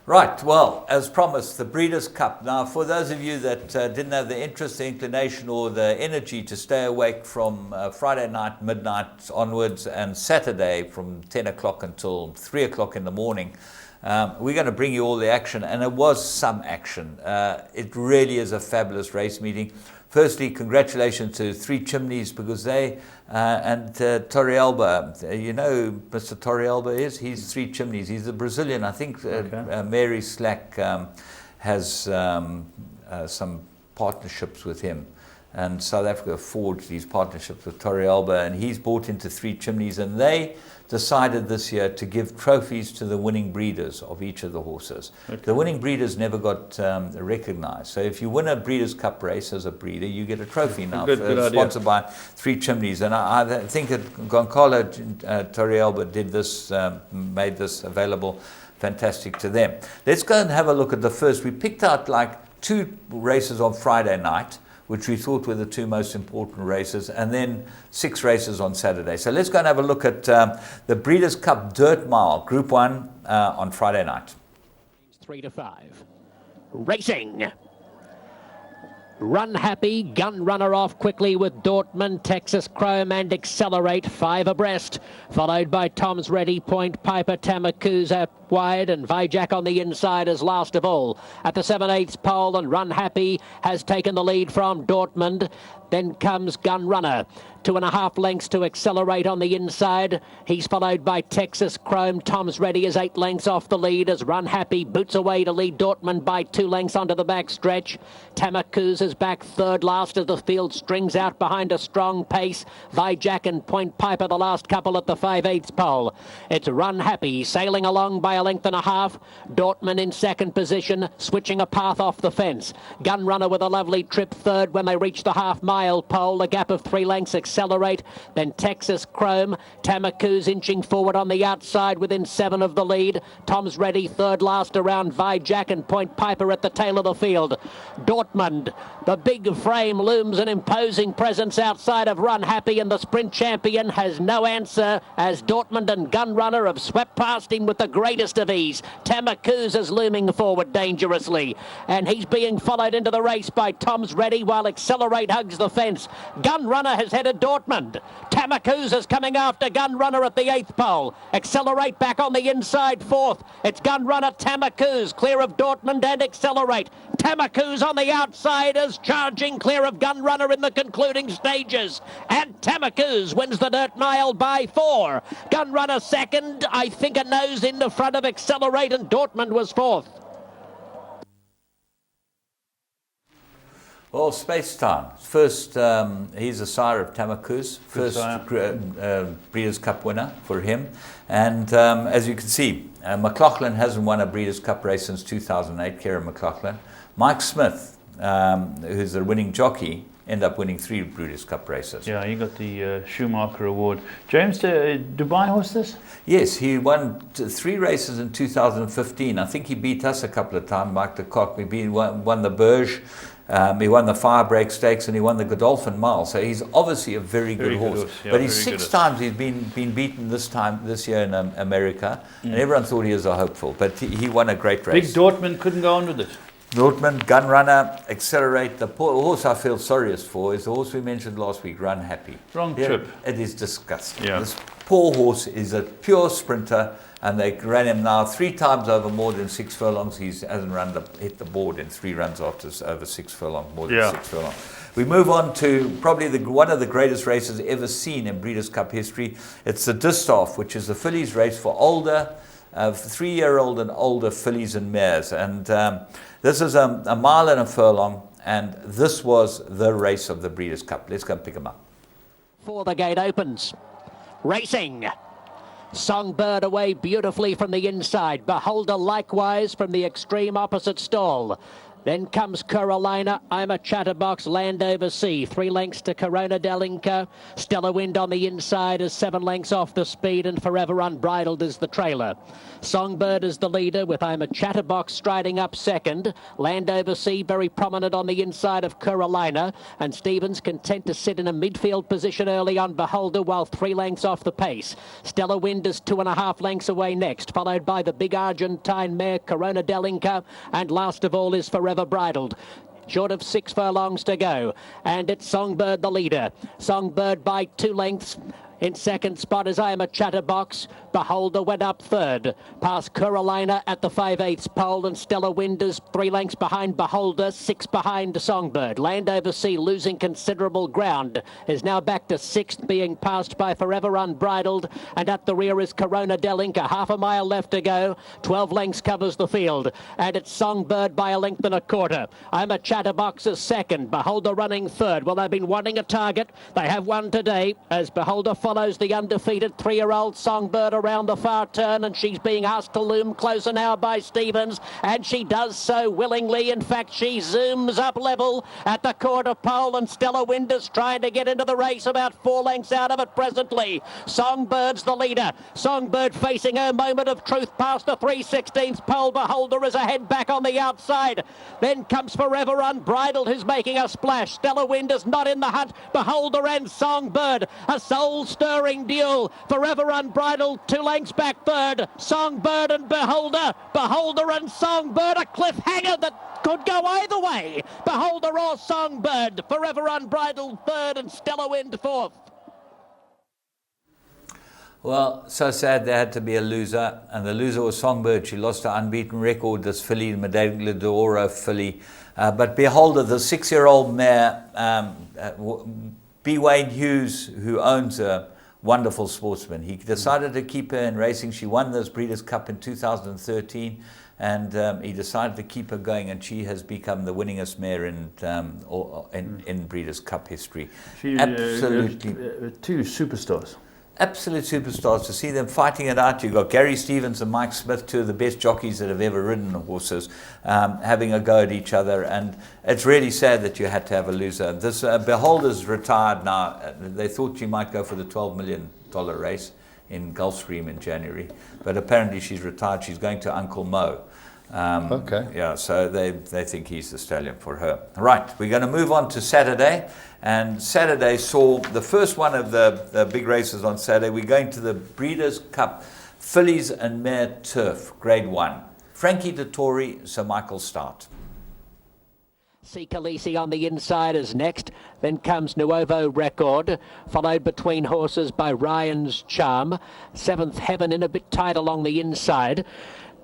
Right, well, as promised, the Breeders' Cup. Now, for those of you that didn't have the interest, the inclination, or the energy to stay awake from Friday night, midnight onwards, and Saturday from 10 o'clock until 3 o'clock in the morning, we're going to bring you all the action, and it was some action. It really is a fabulous race meeting. Firstly, congratulations to Three Chimneys, because they and Torrealba. You know Mr. Torrealba is? He's Three Chimneys. He's a Brazilian. I think Mary Slack has some partnerships with him. And South Africa forged these partnerships with Torrealba, and he's bought into Three Chimneys, and they decided this year to give trophies to the winning breeders of each of the horses. Okay. The winning breeders never got recognized. So if you win a Breeders' Cup race as a breeder, you get a trophy now. Good sponsored by Three Chimneys. And I think that Goncalo Torrealba did this, made this available. Fantastic to them. Let's go and have a look at the first. We picked out like 2 races on Friday night, which we thought were the 2 most important races, and then 6 races on Saturday. So let's go and have a look at the Breeders' Cup Dirt Mile, Group 1 on Friday night. 3 to 5. Racing. Run Happy, Gun Runner off quickly with Dortmund, Texas Chrome and Accelerate, 5 abreast, followed by Tom's Ready, Point Piper, Tamakuza wide, and Vijak on the inside as last of all. At the 7/8 pole, and Run Happy has taken the lead from Dortmund. Then comes Gun Runner. 2.5 lengths to Accelerate on the inside. He's followed by Texas Chrome. Tom's Ready is 8 lengths off the lead as Run Happy boots away to lead Dortmund by 2 lengths onto the back stretch. Tamakuza is back third last as the field strings out behind a strong pace. Vijak and Point Piper the last couple at the 5/8 pole. It's Run Happy sailing along by a length and a half. Dortmund in second position, switching a path off the fence. Gunrunner with a lovely trip third when they reach the half-mile pole. A gap of 3 lengths. Accelerate. Then Texas Chrome. Tamaku's inching forward on the outside within 7 of the lead. Tom's Ready third last around. Vijack and Point Piper at the tail of the field. Dortmund, the big frame, looms an imposing presence outside of Run Happy, and the sprint champion has no answer as Dortmund and Gunrunner have swept past him with the greatest of ease. Tamaku's is looming forward dangerously, and he's being followed into the race by Tom's Ready while Accelerate hugs the fence. Gunrunner has headed Dortmund. Tamaku's is coming after Gunrunner at the 8th pole. Accelerate back on the inside 4th. It's Gunrunner, Tamaku's clear of Dortmund and Accelerate. Tamaku's on the outsiders, charging clear of Gunrunner in the concluding stages. And Tamaku's wins the dirt mile by 4. Gunrunner second, I think a nose in the front of Accelerate, and Dortmund was 4th. Well, Space Time. First, he's a sire of Tamaku's. First Breeders' Cup winner for him. And as you can see, McLaughlin hasn't won a Breeders' Cup race since 2008, Kieran McLaughlin. Mike Smith, who's the winning jockey, ended up winning 3 Breeders' Cup races. Yeah, he got the Schumacher Award. James, Dubai horse this? Yes, he won 3 races in 2015. I think he beat us a couple of times, Mike de Kock. He won the Burge. He won the Firebreak Stakes, and he won the Godolphin Mile. So he's obviously a very good horse. Yeah, but he's 6 times he's been beaten this year in America, and everyone thought he was a hopeful. But he won a great race. Big Dortmund couldn't go on with it. Dortmund, Gunrunner, Accelerate. The poor horse I feel sorriest for is the horse we mentioned last week, Run Happy. Wrong trip. It is disgusting. Yeah. This poor horse is a pure sprinter, and they ran him now 3 times over more than 6 furlongs. He hasn't hit the board in 3 runs after over 6 furlongs, more than 6 furlongs. We move on to probably one of the greatest races ever seen in Breeders' Cup history. It's the Distaff, which is the fillies race for older, 3-year-old and older fillies and mares. And this is a mile and a furlong, and this was the race of the Breeders' Cup. Let's go and pick them up. Before the gate opens, racing. Songbird away beautifully from the inside. Beholder likewise from the extreme opposite stall. Then comes Carolina, I'm a Chatterbox, Land Over Sea. 3 lengths to Corona Delinka. Stellar Wind on the inside is 7 lengths off the speed, and Forever Unbridled is the trailer. Songbird is the leader with I'm a Chatterbox striding up second. Land Over Sea very prominent on the inside of Carolina, and Stevens content to sit in a midfield position early on Beholder while 3 lengths off the pace. Stellar Wind is 2.5 lengths away next, followed by the big Argentine mare Corona Delinka, and last of all is Forever Bridled. Short of 6 furlongs to go, and it's Songbird the leader. Songbird by 2 lengths. In second spot is I Am a Chatterbox. Beholder went up third, past Carolina at the 5/8 pole, and Stellar Wind is 3 lengths behind Beholder, 6 behind Songbird. Land Over Sea, losing considerable ground, is now back to 6th, being passed by Forever Unbridled, and at the rear is Corona Delinka. 1/2 mile left to go. 12 lengths covers the field, and it's Songbird by 1.25 lengths. I'm a Chatterbox is second, Beholder running third. Well, they've been wanting a target. They have one today, as Beholder follows the undefeated 3-year-old Songbird around the far turn, and she's being asked to loom closer now by Stevens, and she does so willingly. In fact, she zooms up level at the quarter pole, and Stellar Wind is trying to get into the race, about 4 lengths out of it presently. Songbird's the leader. Songbird facing her moment of truth past the 3/16 pole. Beholder is ahead back on the outside. Then comes Forever Unbridled, who's making a splash. Stellar Wind is not in the hunt. Beholder and Songbird, a soul-stirring duel. Forever Unbridled 2 lengths back third. Songbird and Beholder. Beholder and Songbird, a cliffhanger that could go either way. Beholder or Songbird. Forever Unbridled third, and Stellar Wind fourth. Well, so sad there had to be a loser, and the loser was Songbird. She lost her unbeaten record, this filly, Medaglia d'Oro filly. But Beholder, the 6-year-old mare, B. Wayne Hughes, who owns a wonderful sportsman, he decided to keep her in racing. She won this Breeders' Cup in 2013, and he decided to keep her going, and she has become the winningest mare in Breeders' Cup history. She, absolutely, 2 superstars. absolute superstars. To see them fighting it out. You've got Gary Stevens and Mike Smith, two of the best jockeys that have ever ridden horses, having a go at each other. And it's really sad that you had to have a loser. This Beholder's retired now. They thought she might go for the $12 million race in Gulfstream in January, but apparently she's retired. She's going to Uncle Mo. Okay. Yeah, so they think he's the stallion for her. Right, we're going to move on to Saturday. And Saturday saw the first one of the big races on Saturday. We're going to the Breeders' Cup Fillies and Mare Turf, Grade 1. Frankie Dettori, Sir Michael Start. Khaleesi on the inside is next. Then comes Nuovo Record, followed between horses by Ryan's Charm. Seventh Heaven in a bit tight along the inside.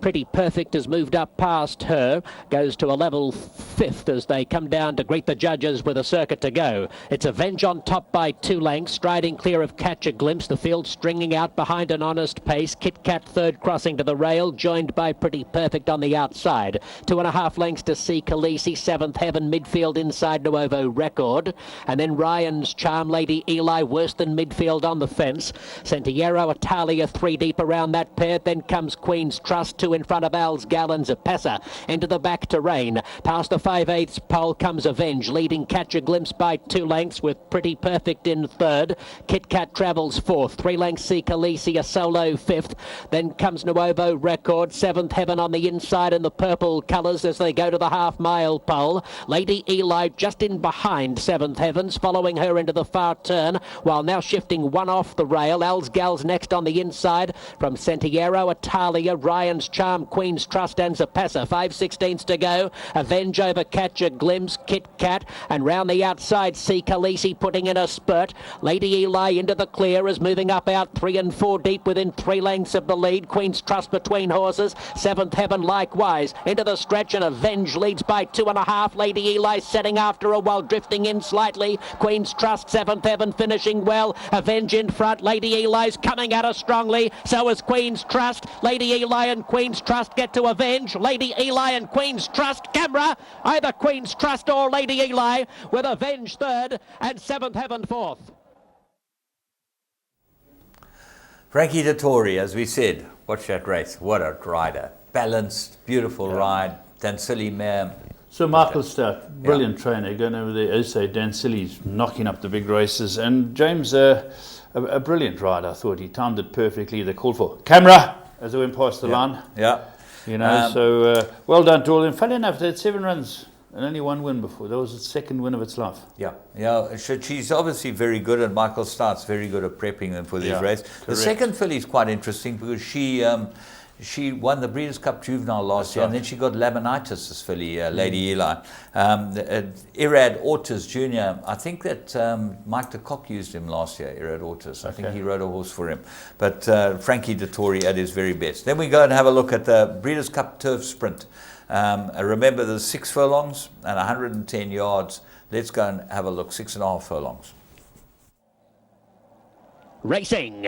Pretty Perfect has moved up past her, goes to a level fifth as they come down to greet the judges with a circuit to go. It's Avenge on top by 2 lengths, striding clear of Catch a Glimpse, the field stringing out behind an honest pace. Kit Kat third crossing to the rail, joined by Pretty Perfect on the outside. 2.5 lengths to Khaleesi, Seventh Heaven midfield inside Nuovo Record, and then Ryan's Charm, Lady Eli worse than midfield on the fence. Sentiero Italia 3 deep around that pair, then comes Queen's Trust, 2 in front of Al's Gallons of Pessa. Into the back terrain. Past the 5/8 pole comes Avenge, leading Catch a Glimpse by 2 lengths with Pretty Perfect in third. Kit Kat travels fourth. 3 lengths Khaleesi, a solo fifth. Then comes Nuovo Record. Seventh Heaven on the inside in the purple colours as they go to the half-mile pole. Lady Eli just in behind Seventh Heavens, following her into the far turn, while now shifting one off the rail. Al's Gals next on the inside from Sentiero Italia, Ryan's Charm, Queen's Trust and Zapessa. 5/16 to go. Avenge over Catch a Glimpse, Kit Kat, and round the outside Khaleesi putting in a spurt. Lady Eli into the clear is moving up out 3 and 4 deep within 3 lengths of the lead. Queen's Trust between horses. Seventh Heaven likewise into the stretch, and Avenge leads by 2.5. Lady Eli setting after her while drifting in slightly. Queen's Trust, Seventh Heaven finishing well. Avenge in front. Lady Eli's coming at her strongly. So is Queen's Trust. Lady Eli and Queen's Trust get to Avenge. Lady Eli and Queen's Trust. Camera, either Queen's Trust or Lady Eli, with Avenge third and Seventh Heaven fourth. Frankie Dettori, as we said, watch that race. What a rider. Balanced, beautiful ride. Dancilli mare. So Michael Stout, brilliant trainer, going over there. As I say, Dancilli's knocking up the big races. And James, a brilliant rider. I thought he timed it perfectly. They called for camera as they went past the line. Yeah. You know, so well done to all of them. Funny enough, they had 7 runs and only 1 win before. That was its 2nd win of its life. Yeah. She's obviously very good, and Michael Stout's very good at prepping them for these races. The second filly is quite interesting because she won the Breeders' Cup Juvenile last year, and then she got laminitis, this filly, Lady Eli. Irad Ortiz Jr., I think that Mike de Kock used him last year, Irad Ortiz. I think he rode a horse for him. But Frankie Dettori at his very best. Then we go and have a look at the Breeders' Cup Turf Sprint. Remember, there's 6 furlongs and 110 yards. Let's go and have a look. 6.5 furlongs. Racing.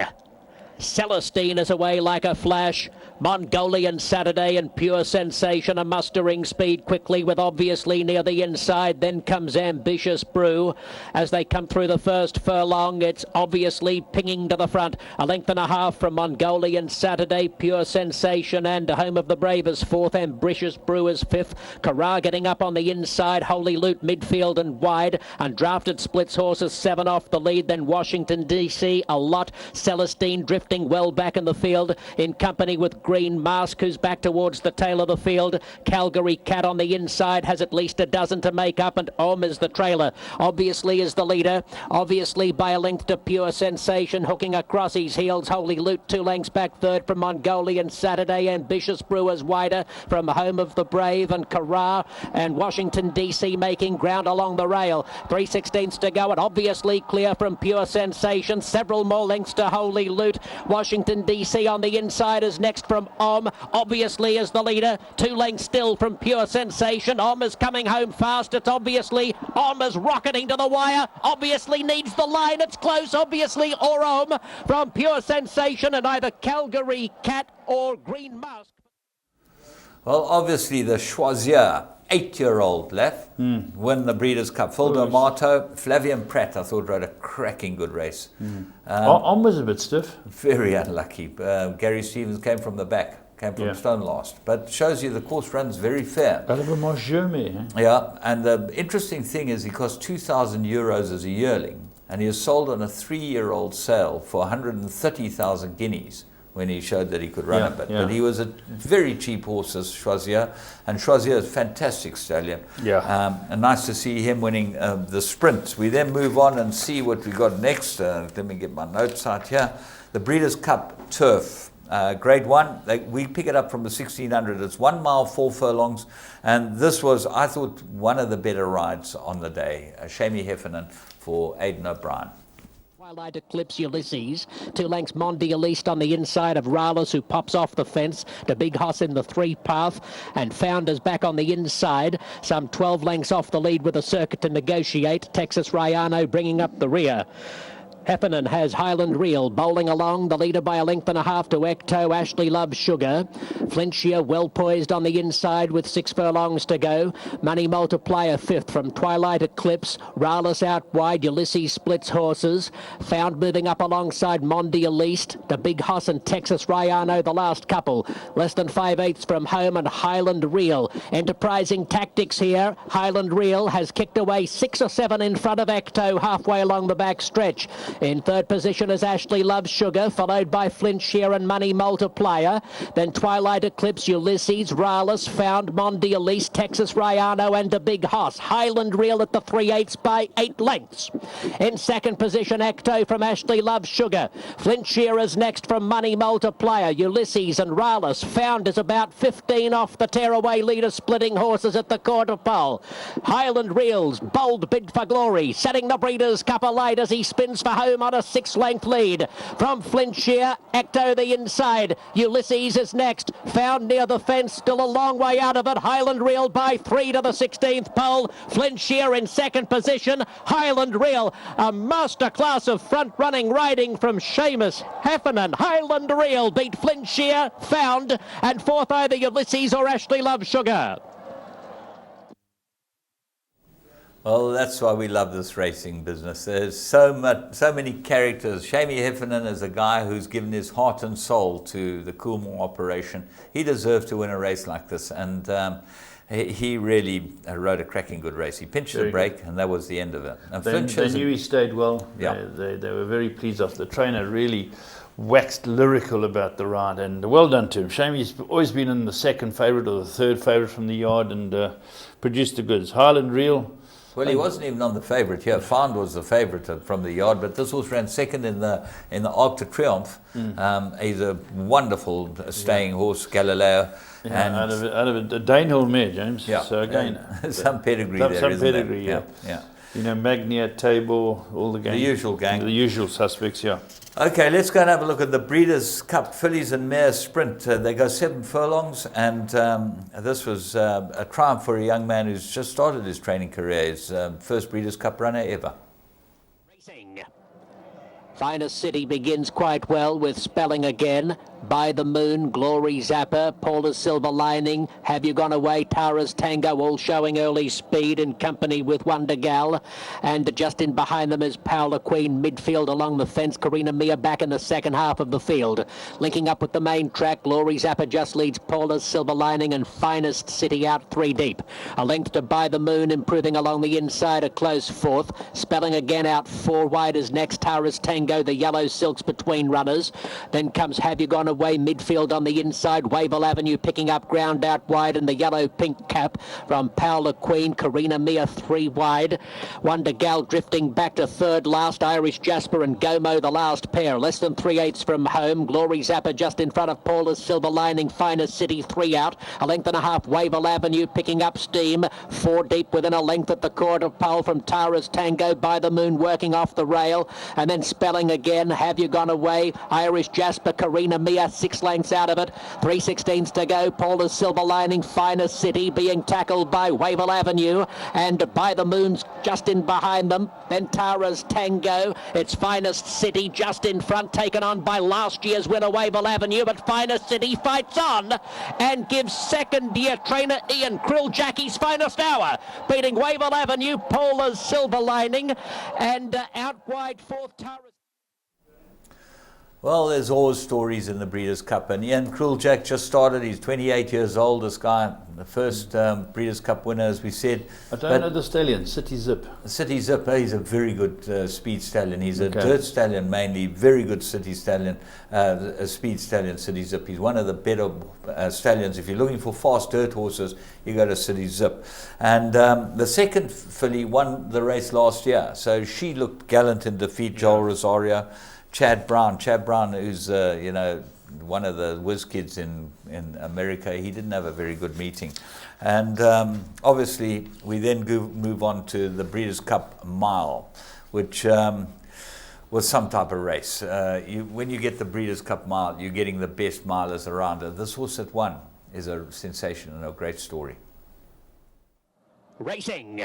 Celestine is away like a flash. Mongolian Saturday and Pure Sensation are mustering speed quickly with Obviously near the inside. Then comes Ambitious Brew. As they come through the first furlong, it's Obviously pinging to the front. 1.5 lengths from Mongolian Saturday, Pure Sensation, and Home of the Brave is 4th. Ambitious Brew is 5th. Carrar getting up on the inside. Holy Loot midfield and wide. Undrafted splits horses 7 off the lead. Then Washington DC a lot. Celestine drifting well back in the field in company with Green Mask, who's back towards the tail of the field. Calgary Cat on the inside has at least a dozen to make up, and Om is the trailer. Obviously is the leader. Obviously by a length to Pure Sensation, hooking across his heels. Holy Loot 2 lengths back third from Mongolian Saturday. Ambitious Brewers wider from Home of the Brave and Carrar, and Washington DC making ground along the rail. 3/16 to go, and Obviously clear from Pure Sensation. Several more lengths to Holy Loot. Washington DC on the inside is next from Om. Obviously is the leader. 2 lengths still from Pure Sensation. Om is coming home fast. It's Obviously. Om is rocketing to the wire. Obviously needs the line. It's close. Obviously or Om from Pure Sensation, and either Calgary Cat or Green Mask. Well, obviously the Choisier 8-year-old left, win the Breeders' Cup. Phil D'Amato, Flavian Pratt, I thought rode a cracking good race. On was a bit stiff. Very unlucky. Gary Stevens came from the back, came from stone last. But shows you the course runs very fair. Yeah, and the interesting thing is he cost 2,000 euros as a yearling, and he was sold on a 3-year-old sale for 130,000 guineas. When he showed that he could run a bit. But he was a very cheap horse as Choisier, and Choisier is a fantastic stallion. And nice to see him winning the sprint. We then move on and see what we got next. Let me get my notes out here. The Breeders' Cup Turf, Grade 1. We pick it up from the 1600. It's 1 mile, 4 furlongs, and this was, I thought, one of the better rides on the day. Shamie Heffernan for Aidan O'Brien. Twilight Eclipse Ulysses, 2 lengths Mondial East on the inside of Rallis, who pops off the fence to Big Hoss in the 3 path, and Founders back on the inside, some 12 lengths off the lead with a circuit to negotiate. Texas Rayano bringing up the rear. Heffernan has Highland Reel bowling along, the leader by 1.5 lengths to Ecto. Ashley Loves Sugar. Flinchier well poised on the inside with 6 furlongs to go. Money Multiplier 5th from Twilight Eclipse. Rallis out wide. Ulysses splits horses. Found moving up alongside Mondial East. The Big Hoss and Texas Rayano the last couple. Less than 5/8 from home, and Highland Reel. Enterprising tactics here. Highland Reel has kicked away 6 or 7 in front of Ecto halfway along the back stretch. In 3rd position is Ashley Loves Sugar, followed by Flinchier and Money Multiplier. Then Twilight Eclipse, Ulysses, Rallis, Found, Mondial East, Texas Rayano and a Big Hoss. Highland Reel at the 3/8 by 8 lengths. In 2nd position, Ecto from Ashley Loves Sugar. Flinchier is next from Money Multiplier. Ulysses and Rallis. Found is about 15 off the tearaway leader, splitting horses at the quarter pole. Highland Reel's bold bid for glory, setting the Breeders' Cup alight as he spins for home on a 6-length lead. From Flinchier, Ecto the inside. Ulysses is next. Found near the fence, still a long way out of it. Highland Reel by 3 to the 16th pole. Flinchier in 2nd position. Highland Reel, a masterclass of front-running riding from Seamus Heffernan. Highland Reel beat Flinchier, Found, and 4th either Ulysses or Ashley Loves Sugar. Well, that's why we love this racing business. There's so many characters. Shamie Heffernan is a guy who's given his heart and soul to the Coolmore operation. He deserved to win a race like this, and he really rode a cracking good race. He pinched the brake, and that was the end of it. And they knew he stayed well. They were very pleased off. The trainer really waxed lyrical about the ride, and well done to him. Shamie's always been in the 2nd favourite or the 3rd favourite from the yard, and produced the goods. Highland Reel. Well, he wasn't even on the favourite here. Found was the favourite from the yard, but this horse ran 2nd in the Arc de Triomphe. He's a wonderful staying horse, Galileo. And out of a Danehill mare, James. So again, some pedigree there. Some pedigree, yeah. You know, Magnia, Tabor, all the gang. The usual gang. The usual suspects, yeah. Okay, let's go and have a look at the Breeders' Cup Fillies and Mares Sprint. They go 7 furlongs, and this was a triumph for a young man who's just started his training career. His first Breeders' Cup runner ever. Racing. Finest City begins quite well with Spelling Again. By the Moon, Glory Zapper, Paula's Silver Lining, Have You Gone Away, Tara's Tango, all showing early speed in company with Wonder Gal. And just in behind them is Paola Queen, midfield along the fence. Karina Mia back in the 2nd half of the field. Linking up with the main track, Glory Zapper just leads Paula's Silver Lining and Finest City out 3 deep. A length to By the Moon, improving along the inside, a close 4th. Spelling Again out 4 wide is next, Tara's Tango, the yellow silks between runners. Then comes Have You Gone Away, midfield on the inside, Wavell Avenue picking up ground out wide, and the yellow pink cap from Paola Queen. Karina Mia 3 wide. Wonder Gal drifting back to 3rd last. Irish Jasper and Gomo the last pair. Less than 3/8 from home. Glory Zapper just in front of Paula's Silver Lining. Finest City 3 out. A length and a half Wavell Avenue picking up steam. 4 deep within a length at the quarter pole from Tara's Tango. By the Moon working off the rail. And then Spelling trailing again. Have You Gone Away? Irish Jasper, Karina Mia, 6 lengths out of it. 3/16 to go. Paula's Silver Lining, Finest City being tackled by Wavell Avenue, and By the Moon's just in behind them. Then Tara's Tango. It's Finest City just in front, taken on by last year's winner Wavell Avenue, but Finest City fights on and gives second-year trainer Ian Krill Jackie's finest hour, beating Wavell Avenue, Paula's Silver Lining, and out wide fourth Tara's. Well, there's always stories in the Breeders' Cup, and Ian Kruljack just started. He's 28 years old, this guy, the first Breeders' Cup winner, as we said. I don't know the stallion, City Zip. City Zip, he's a very good speed stallion. He's a dirt stallion mainly, very good city stallion, a speed stallion, City Zip. He's one of the better stallions. If you're looking for fast dirt horses, you go to City Zip. And the second filly won the race last year, so she looked gallant in defeat, Joel Rosario. Chad Brown, who's one of the whiz kids in America, he didn't have a very good meeting. And obviously we then move on to the Breeders' Cup Mile, which was some type of race. When you get the Breeders' Cup Mile, you're getting the best milers around. This horse that won is a sensation and a great story. Racing.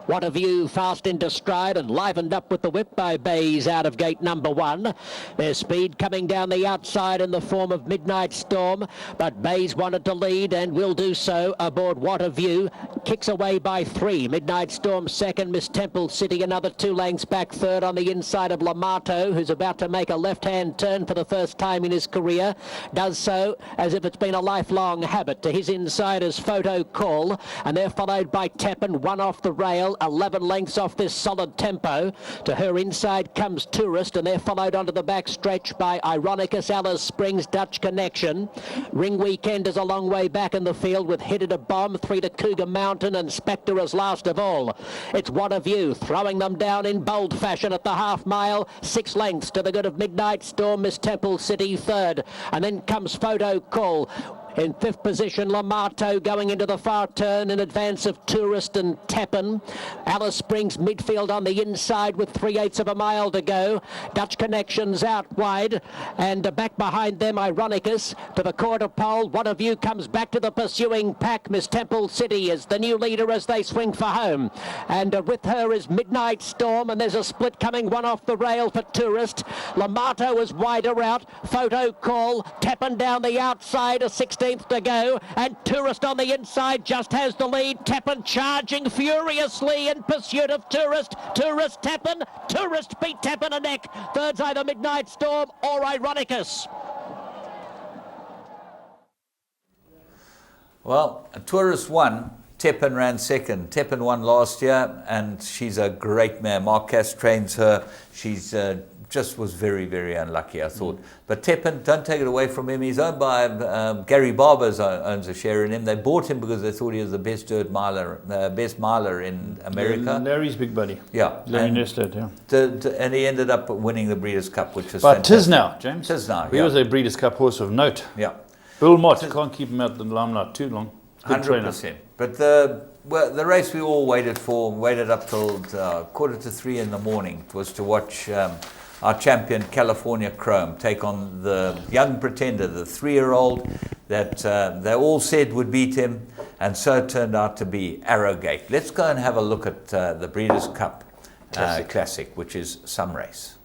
What a View fast into stride and livened up with the whip by Bays out of gate number 1. Their speed coming down the outside in the form of Midnight Storm, but Bays wanted to lead and will do so aboard What a View. Kicks away by 3. Midnight Storm second, Miss Temple City another 2 lengths back third on the inside of Lamato, who's about to make a left-hand turn for the first time in his career. Does so as if it's been a lifelong habit. To his inside is Photo Call, and they're followed by Teppan, 1 off the rail. 11 lengths off this solid tempo. To her inside comes Tourist, and they're followed onto the back stretch by Ironicus, Alice Springs, Dutch Connection. Ring Weekend is a long way back in the field with Hit It a Bomb, 3 to Cougar Mountain, and Spectre as last of all. It's What a View throwing them down in bold fashion at the half mile. 6 lengths to the good of Midnight Storm, Miss Temple City third, and then comes Photo Call. In 5th position, Lamato going into the far turn in advance of Tourist and Teppan. Alice Springs midfield on the inside with 3/8 of a mile to go. Dutch Connections out wide, and back behind them Ironicus to the quarter pole. What a View comes back to the pursuing pack. Miss Temple City is the new leader as they swing for home, and with her is Midnight Storm, and there's a split coming, 1 off the rail for Tourist. Lamato is wider out. Photo Call, Teppan down the outside, a 16th to go, and Tourist on the inside just has the lead. Teppan charging furiously in pursuit of Tourist. Tourist, Teppan. Tourist beat Teppan a neck. Third's either Midnight Storm or Ironicus. Well, Tourist won. Teppan ran second. Teppan won last year, and she's a great mare. Mark Cass trains her. She's just was very, very unlucky, I thought. But Teppan, don't take it away from him. He's owned by Gary Barber, owns a share in him. They bought him because they thought he was the best dirt miler, best miler in America. Larry's big buddy. Yeah. Larry Nested, yeah. And he ended up winning the Breeders' Cup, which was but fantastic. tis now, James. Tis now, He was a Breeders' Cup horse of note. Yeah. Bill Mott, can't keep him out the limelight too long. Good 100%. trainer. But the race we all waited up till 2:45 in the morning. It was to watch our champion California Chrome take on the young pretender, the 3-year-old that they all said would beat him, and so it turned out to be Arrowgate. Let's go and have a look at the Breeders' Cup Classic, which is some race.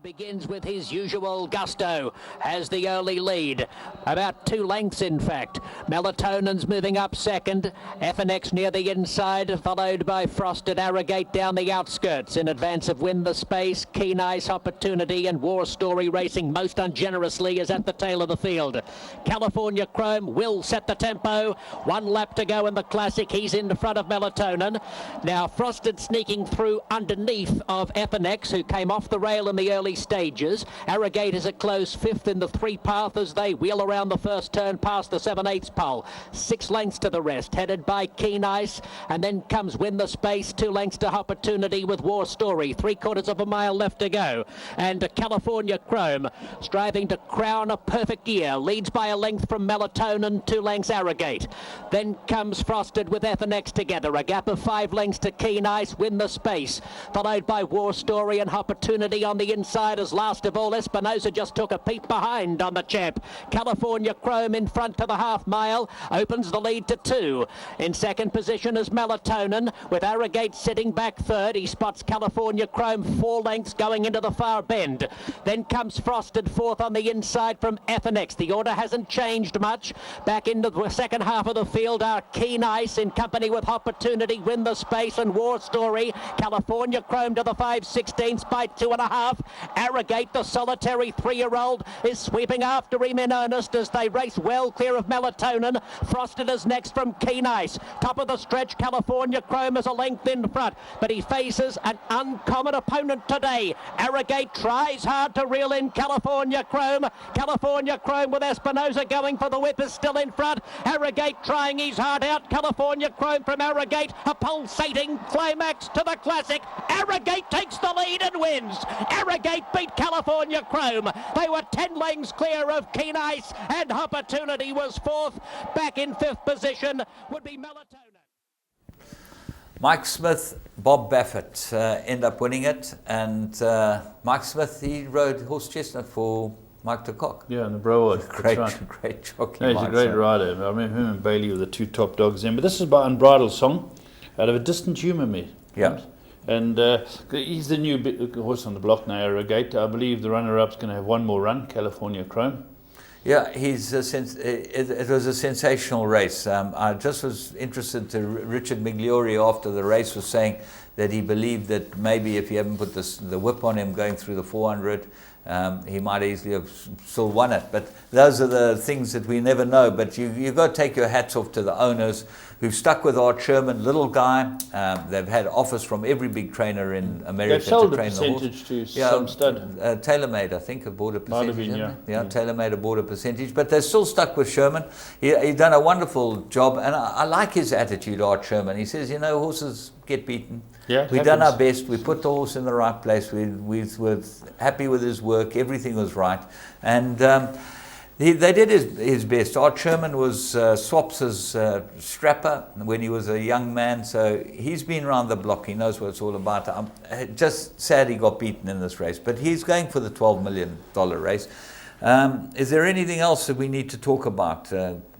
Begins with his usual gusto, has the early lead, about 2 lengths in fact. Melatonin's moving up second, FNX near the inside, followed by Frosted Arrogate down the outskirts. In advance of Win the Space, Keen Ice Opportunity, and War Story Racing most ungenerously is at the tail of the field. California Chrome will set the tempo. 1 lap to go in the Classic. He's in front of Melatonin. Now Frosted sneaking through underneath of FNX, who came off the rail in the early early stages. Arrogate is a close fifth in the 3 path as they wheel around the first turn past the 7/8 pole. 6 lengths to the rest, headed by Keen Ice, and then comes Win the Space, 2 lengths to Opportunity with War Story. 3/4 of a mile left to go, and California Chrome striving to crown a perfect year, leads by a length from Melatonin, 2 lengths Arrogate. Then comes Frosted with Ethernex together, a gap of 5 lengths to Keen Ice, Win the Space, followed by War Story and Opportunity on the inside as last of all Espinosa just took a peep behind on the champ. California Chrome in front to the half mile, opens the lead to 2. In second position is Melatonin, with Arrogate sitting back third. He spots California Chrome 4 lengths going into the far bend. Then comes Frosted fourth on the inside from Ethernex. The order hasn't changed much. Back into the second half of the field are Keen Ice in company with Opportunity, Win the Space and War Story. California Chrome to the 5/16 by 2.5. Arrogate, the solitary 3-year-old, is sweeping after him in earnest as they race well clear of Melatonin. Frosted is next from Keen Ice. Top of the stretch, California Chrome is a length in front, but he faces an uncommon opponent today. Arrogate tries hard to reel in California Chrome. California Chrome with Espinosa going for the whip is still in front. Arrogate trying his heart out. California Chrome from Arrogate, a pulsating climax to the Classic. Arrogate takes the lead and wins. Arrogate beat California Chrome. They were 10 lengths clear of Keen Ice, and Opportunity was fourth. Back in fifth position would be Melatonin. Mike Smith, Bob Baffert end up winning it, and Mike Smith, he rode Horse Chestnut for Mike de Kock. Yeah, in the Broward. Great jockey. Yeah, he's a great rider. I remember him and Bailey were the 2 top dogs then. But this is by Unbridled Song, out of A Distant Humour Me. Yeah. And he's the new horse on the block now, Arrogate. I believe the runner-up's going to have 1 more run, California Chrome. Yeah, it was a sensational race. I just was interested to Richard Migliori after the race was saying that he believed that maybe if he hadn't put the whip on him going through the 400, he might easily have still won it. But those are the things that we never know. But you've got to take your hats off to the owners who've stuck with Art Sherman, little guy. They've had offers from every big trainer in America They've sold to train the horse. a percentage to some stud. TaylorMade, I think, have bought a percentage. Been, yeah, TaylorMade have bought a percentage. But they're still stuck with Sherman. He's done a wonderful job. And I like his attitude, Art Sherman. He says, horses get beaten. Yeah, we've done our best. We put the horse in the right place. We were happy with his work. Everything was right. And they did his best. Art Sherman was Swaps's strapper when he was a young man. So he's been around the block. He knows what it's all about. I'm just sad he got beaten in this race. But he's going for the $12 million race. Is there anything else that we need to talk about?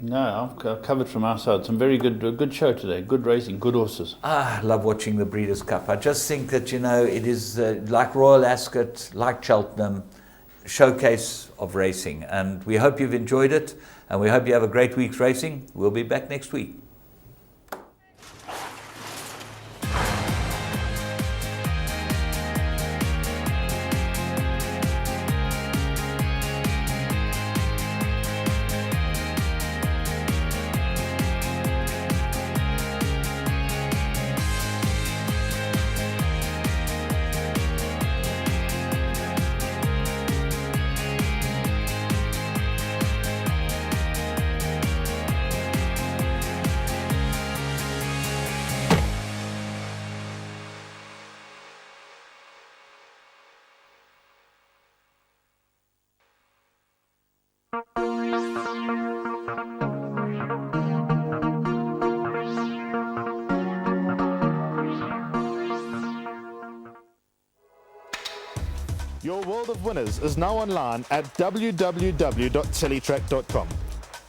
No, I've covered from our side. Some very good show today. Good racing, good horses. I love watching the Breeders' Cup. I just think that, it is like Royal Ascot, like Cheltenham, showcase of racing. And we hope you've enjoyed it, and we hope you have a great week's racing. We'll be back next week. Your world of winners is now online at www.teletrack.com.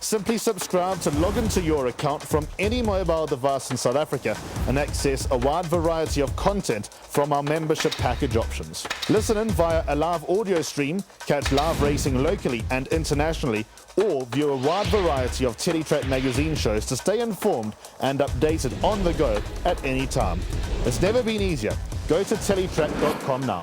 Simply subscribe to log into your account from any mobile device in South Africa and access a wide variety of content from our membership package options. Listen in via a live audio stream, catch live racing locally and internationally, or view a wide variety of Teletrack magazine shows to stay informed and updated on the go at any time. It's never been easier. Go to teletrack.com now.